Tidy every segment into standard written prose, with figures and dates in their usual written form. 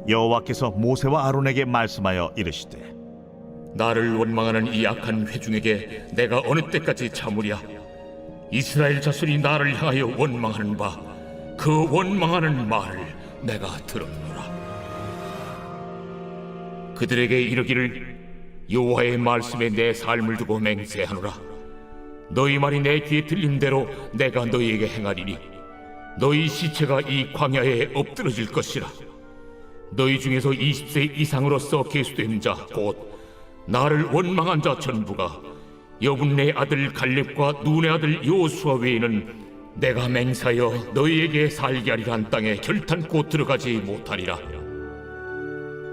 여호와께서 모세와 아론에게 말씀하여 이르시되 나를 원망하는 이 악한 회중에게 내가 어느 때까지 참으랴. 이스라엘 자손이 나를 향하여 원망하는 바 그 원망하는 말을 내가 들었노라. 그들에게 이르기를 여호와의 말씀에 내 삶을 두고 맹세하노라. 너희 말이 내 귀에 들린 대로 내가 너희에게 행하리니 너희 시체가 이 광야에 엎드러질 것이라. 너희 중에서 20세 이상으로서 계수된 자 곧 나를 원망한 자 전부가 여분네 아들 갈렙과 눈의 아들 여호수아 외에는 내가 맹세하여 너희에게 살게 하리라 한 땅에 결탄코 들어가지 못하리라.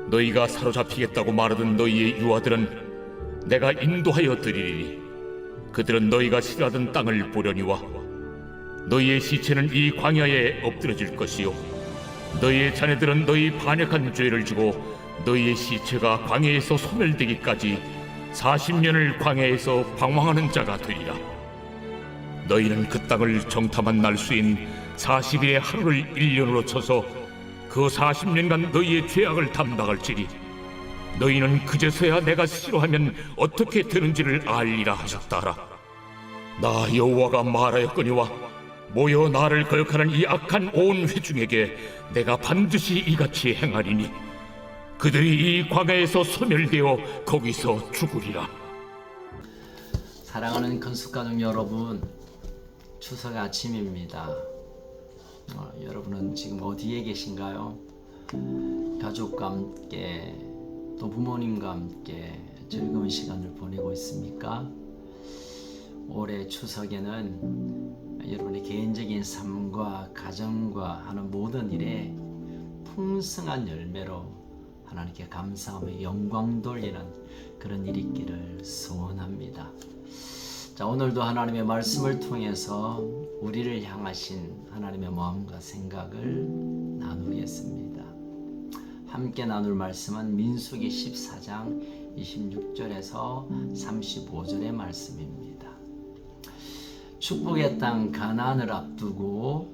너희가 사로잡히겠다고 말하던 너희의 유아들은 내가 인도하여 드리리니 그들은 너희가 싫어하던 땅을 보려니와 너희의 시체는 이 광야에 엎드러질 것이요 너희의 자녀들은 너희 반역한 죄를 지고 너희의 시체가 광야에서 소멸되기까지 40년을 광야에서 방황하는 자가 되리라. 너희는 그 땅을 정탐한 날수인 40일의 하루를 1년으로 쳐서 그 40년간 너희의 죄악을 담당할지니 너희는 그제서야 내가 싫어하면 어떻게 되는지를 알리라 하셨다라. 나 여호와가 말하였거니와 모여 나를 거역하는 이 악한 온 회중에게 내가 반드시 이같이 행하리니 그들이 이 광야에서 소멸되어 거기서 죽으리라. 사랑하는 건축가족 여러분, 추석 아침입니다. 여러분은 지금 어디에 계신가요? 가족과 함께 또 부모님과 함께 즐거운 시간을 보내고 있습니까? 올해 추석에는 여러분의 개인적인 삶과 가정과 하는 모든 일에 풍성한 열매로 하나님께 감사하며 영광 돌리는 그런 일이 있기를 소원합니다. 자, 오늘도 하나님의 말씀을 통해서 우리를 향하신 하나님의 마음과 생각을 나누겠습니다. 함께 나눌 말씀은 민수기 14장 26절에서 35절의 말씀입니다. 축복의 땅 가나안을 앞두고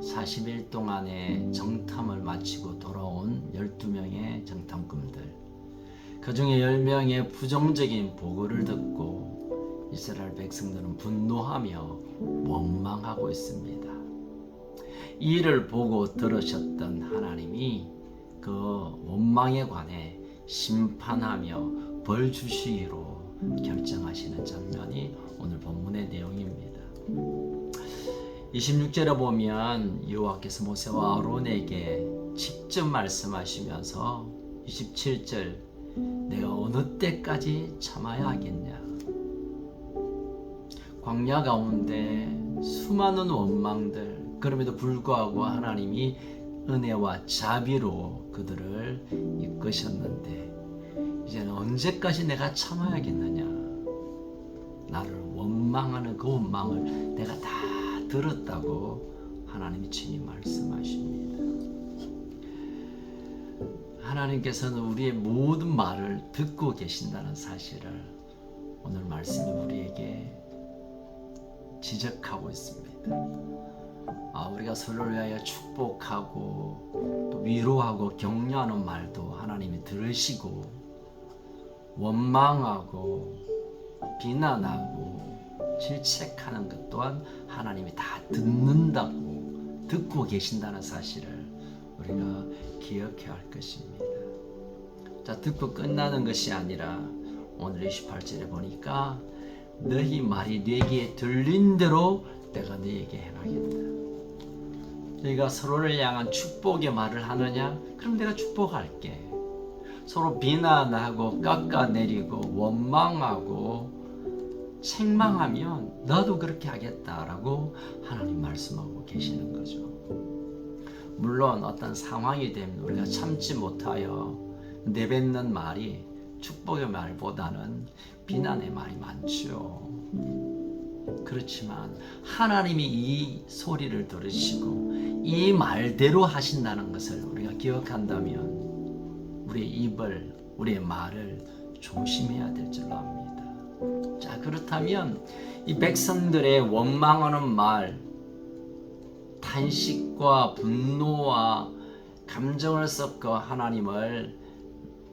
40일 동안의 정탐을 마치고 돌아온 12명의 정탐꾼들, 그 중에 10명의 부정적인 보고를 듣고 이스라엘 백성들은 분노하며 원망하고 있습니다. 이 일을 보고 들으셨던 하나님이 그 원망에 관해 심판하며 벌 주시기로 결정하시는 장면이 오늘 본문의 내용입니다. 26절에 보면 여호와께서 모세와 아론에게 직접 말씀하시면서 27절 내가 어느 때까지 참아야 하겠냐. 광야 가운데 수많은 원망들, 그럼에도 불구하고 하나님이 은혜와 자비로 그들을 이끄셨는데 이제는 언제까지 내가 참아야겠느냐. 나를 원망하는 그 원망을 내가 다 들었다고 하나님이 친히 말씀하십니다. 하나님께서는 우리의 모든 말을 듣고 계신다는 사실을 오늘 말씀이 우리에게 지적하고 있습니다. 우리가 서로를 위하여 축복하고 또 위로하고 격려하는 말도 하나님이 들으시고 원망하고 비난하고 질책하는 것 또한 하나님이 다 듣는다고 듣고 계신다는 사실을 우리가 기억해야 할 것입니다. 자, 듣고 끝나는 것이 아니라 오늘 28절에 보니까 너희 말이 내게 들린 대로 내가 너에게 행하겠다. 너희가 서로를 향한 축복의 말을 하느냐? 그럼 내가 축복할게. 서로 비난하고 깎아내리고 원망하고 책망하면 나도 그렇게 하겠다라고 하나님 말씀하고 계시는 거죠. 물론 어떤 상황이 되면 우리가 참지 못하여 내뱉는 말이 축복의 말보다는 비난의 말이 많죠. 그렇지만 하나님이 이 소리를 들으시고 이 말대로 하신다는 것을 우리가 기억한다면 우리의 입을, 우리의 말을 조심해야 될 줄로 압니다. 자, 그렇다면 이 백성들의 원망하는 말, 탄식과 분노와 감정을 섞어 하나님을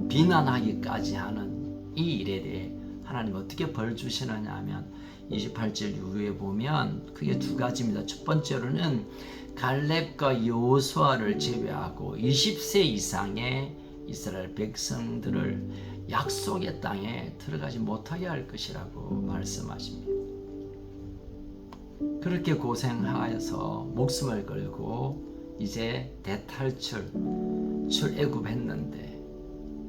비난하기까지 하는 이 일에 대해 하나님 어떻게 벌 주시느냐 하면 28절 이후에 보면 크게 두 가지입니다. 첫 번째로는 갈렙과 여호수아를 제외하고 20세 이상의 이스라엘 백성들을 약속의 땅에 들어가지 못하게 할 것이라고 말씀하십니다. 그렇게 고생하여서 목숨을 걸고 이제 출애굽했는데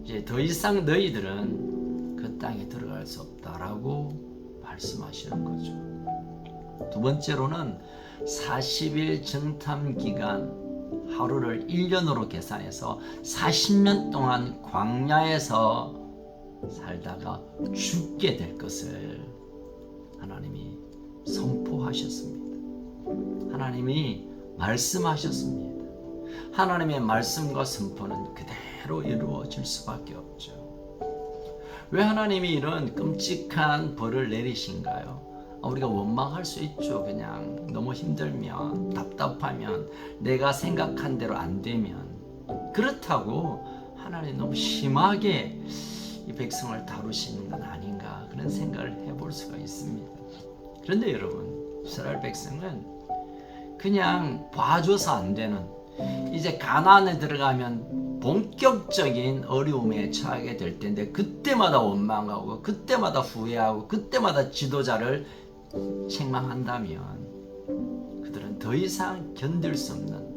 이제 더 이상 너희들은 그 땅에 들어갈 수 없다라고 말씀하시는 거죠. 두 번째로는 40일 정탐 기간 하루를 1년으로 계산해서 40년 동안 광야에서 살다가 죽게 될 것을 하나님이 선포하셨습니다. 하나님이 말씀하셨습니다. 하나님의 말씀과 선포는 그대로 이루어질 수밖에 없죠. 왜 하나님이 이런 끔찍한 벌을 내리신가요? 우리가 원망할 수 있죠. 그냥 너무 힘들면, 답답하면, 내가 생각한 대로 안 되면. 그렇다고 하나님 너무 심하게 이 백성을 다루시는 건 아닌가, 그런 생각을 해볼 수가 있습니다. 그런데 여러분, 이스라엘 백성은 그냥 봐줘서 안 되는, 이제 가나안에 들어가면 본격적인 어려움에 처하게 될 텐데 그때마다 원망하고 그때마다 후회하고 그때마다 지도자를 책망한다면 그들은 더 이상 견딜 수 없는,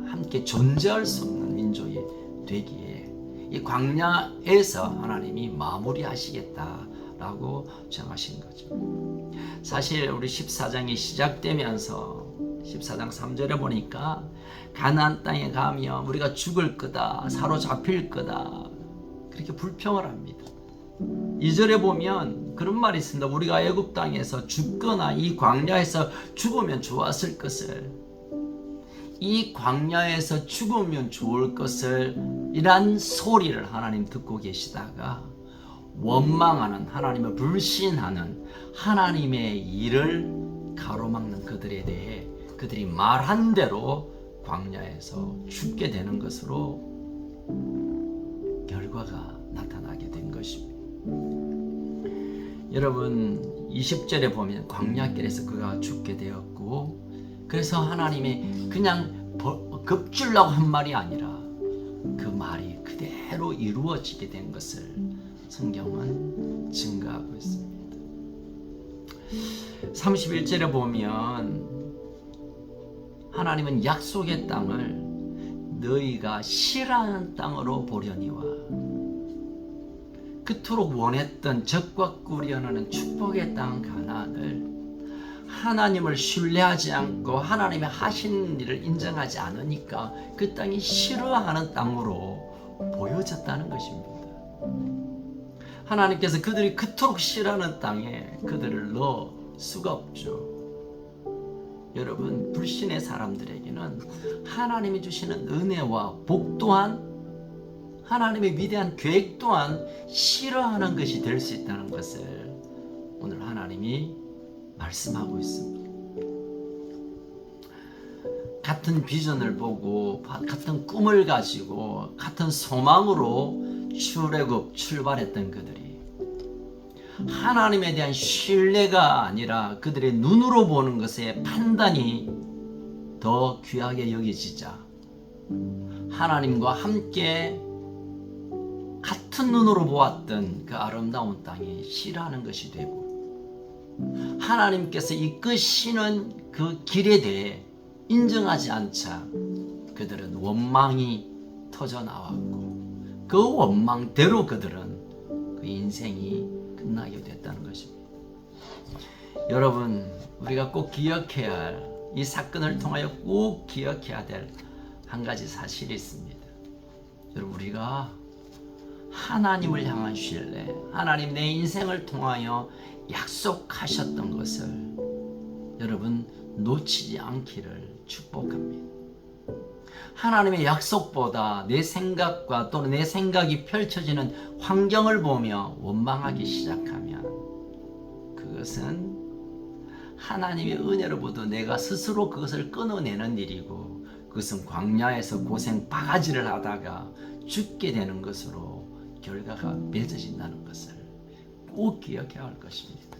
함께 존재할 수 없는 민족이 되기에 이 광야에서 하나님이 마무리하시겠다라고 정하신 거죠. 사실 우리 14장이 시작되면서 14장 3절에 보니까 가나안 땅에 가면 우리가 죽을 거다, 사로잡힐 거다, 그렇게 불평을 합니다. 2절에 보면 그런 말이 있습니다. 우리가 애굽 땅에서 죽거나 이 광야에서 죽으면 좋았을 것을, 이 광야에서 죽으면 좋을 것을 이란 소리를 하나님 듣고 계시다가 원망하는, 하나님을 불신하는, 하나님의 일을 가로막는 그들에 대해 그들이 말한 대로 광야에서 죽게 되는 것으로 결과가 나타나게 된 것입니다. 여러분 20절에 보면 광야길에서 그가 죽게 되었고, 그래서 하나님이 그냥 겁주려고 한 말이 아니라 그 말이 그대로 이루어지게 된 것을 성경은 증거하고 있습니다. 31절에 보면 하나님은 약속의 땅을 너희가 싫어하는 땅으로 보려니와, 그토록 원했던 적과 꾸려는 축복의 땅 가나안을 하나님을 신뢰하지 않고 하나님의 하신 일을 인정하지 않으니까 그 땅이 싫어하는 땅으로 보여졌다는 것입니다. 하나님께서 그들이 그토록 싫어하는 땅에 그들을 넣을 수가 없죠. 여러분, 불신의 사람들에게는 하나님이 주시는 은혜와 복 또한, 하나님의 위대한 계획 또한 싫어하는 것이 될 수 있다는 것을 오늘 하나님이 말씀하고 있습니다. 같은 비전을 보고 같은 꿈을 가지고 같은 소망으로 출애굽 출발했던 그들이 하나님에 대한 신뢰가 아니라 그들의 눈으로 보는 것의 판단이 더 귀하게 여겨지자 하나님과 함께 같은 눈으로 보았던 그 아름다운 땅이 싫어하는 것이 되고, 하나님께서 이끄시는 그 길에 대해 인정하지 않자 그들은 원망이 터져 나왔고, 그 원망대로 그들은 그 인생이 끝나게 됐다는 것입니다. 여러분, 우리가 꼭 기억해야 할, 이 사건을 통하여 꼭 기억해야 될 한 가지 사실이 있습니다. 여러분, 우리가 하나님을 향한 신뢰, 하나님 내 인생을 통하여 약속하셨던 것을 여러분 놓치지 않기를 축복합니다. 하나님의 약속보다 내 생각과 또는 내 생각이 펼쳐지는 환경을 보며 원망하기 시작하면 그것은 하나님의 은혜로부터 내가 스스로 그것을 끊어내는 일이고, 그것은 광야에서 고생 바가지를 하다가 죽게 되는 것으로 결과가 맺어진다는 것을 꼭 기억해야 할 것입니다.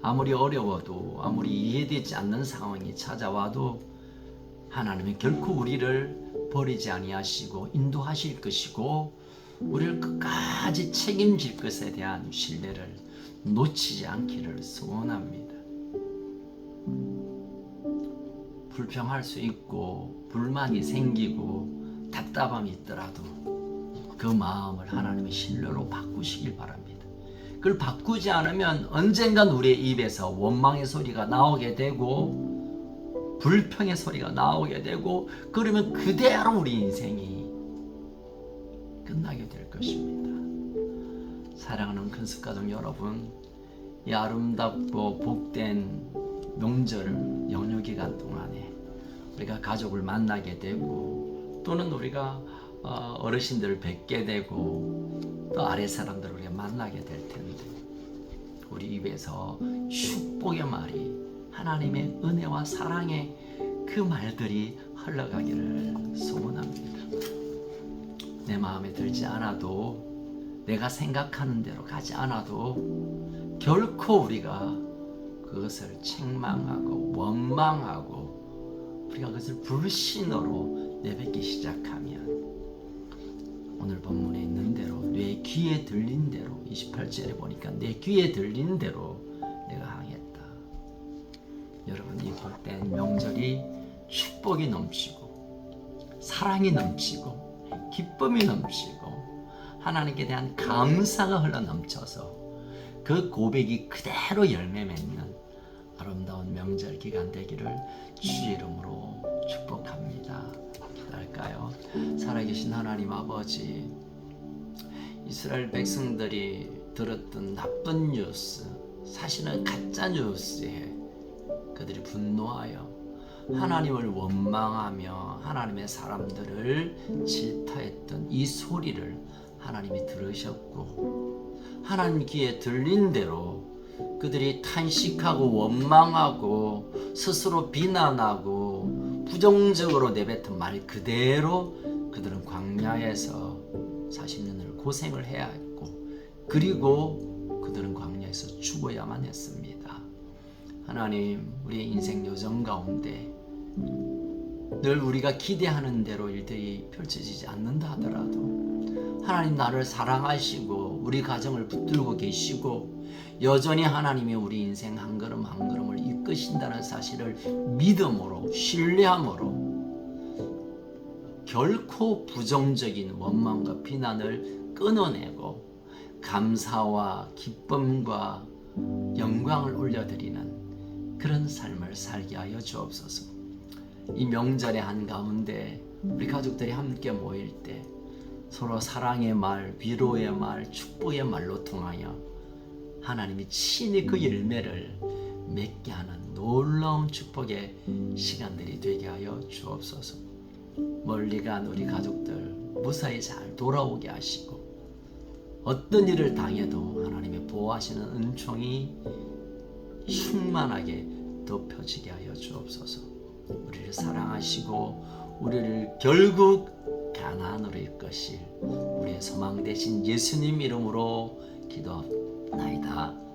아무리 어려워도 아무리 이해되지 않는 상황이 찾아와도 하나님은 결코 우리를 버리지 아니하시고 인도하실 것이고 우리를 끝까지 책임질 것에 대한 신뢰를 놓치지 않기를 소원합니다. 불평할 수 있고 불만이 생기고 답답함이 있더라도 그 마음을 하나님의 신뢰로 바꾸시길 바랍니다. 그걸 바꾸지 않으면 언젠간 우리의 입에서 원망의 소리가 나오게 되고 불평의 소리가 나오게 되고 그러면 그대로 우리 인생이 끝나게 될 것입니다. 사랑하는 큰숙가족 여러분, 이 아름답고 복된 명절 연휴기간 동안에 우리가 가족을 만나게 되고 또는 우리가 어르신들을 뵙게 되고 또 아래 사람들을 우리가 만나게 될 텐데 우리 입에서 축복의 말이 하나님의 은혜와 사랑의 그 말들이 흘러가기를 소원합니다. 내 마음에 들지 않아도 내가 생각하는 대로 가지 않아도 결코 우리가 그것을 책망하고 원망하고 우리가 그것을 불신으로 내뱉기 시작하면 오늘 본문에 있는 대로 내 귀에 들린 대로 28절에 보니까 내 귀에 들린 대로 내가 하겠다. 여러분 이 복된 명절이 축복이 넘치고 사랑이 넘치고 기쁨이 넘치고 하나님께 대한 감사가 흘러 넘쳐서 그 고백이 그대로 열매 맺는 아름다운 명절 기간 되기를 주의 이름으로 축복합니다. 기도할까요? 살아계신 하나님 아버지, 이스라엘 백성들이 들었던 나쁜 뉴스, 사실은 가짜 뉴스에 그들이 분노하여 하나님을 원망하며 하나님의 사람들을 질타했던 이 소리를 하나님이 들으셨고 하나님 귀에 들린 대로 그들이 탄식하고 원망하고 스스로 비난하고 부정적으로 내뱉은 말 그대로 그들은 광야에서 40년을 고생을 해야 했고 그리고 그들은 광야에서 죽어야만 했습니다. 하나님, 우리의 인생 여정 가운데 늘 우리가 기대하는 대로 일들이 펼쳐지지 않는다 하더라도 하나님 나를 사랑하시고 우리 가정을 붙들고 계시고 여전히 하나님이 우리 인생 한 걸음 한 걸음을 이끄신다는 사실을 믿음으로 신뢰함으로 결코 부정적인 원망과 비난을 끊어내고 감사와 기쁨과 영광을 올려드리는 그런 삶을 살게 하여 주옵소서. 이 명절의 한가운데 우리 가족들이 함께 모일 때 서로 사랑의 말, 위로의 말, 축복의 말로 통하여 하나님이 친히 그 열매를 맺게 하는 놀라운 축복의 시간들이 되게 하여 주옵소서. 멀리 간 우리 가족들 무사히 잘 돌아오게 하시고 어떤 일을 당해도 하나님의 보호하시는 은총이 충만하게 덮여지게 하여 주옵소서. 우리를 사랑하시고 우리를 결국 가나안으로 이끄실 우리의 소망 되신 예수님 이름으로 기도합니다.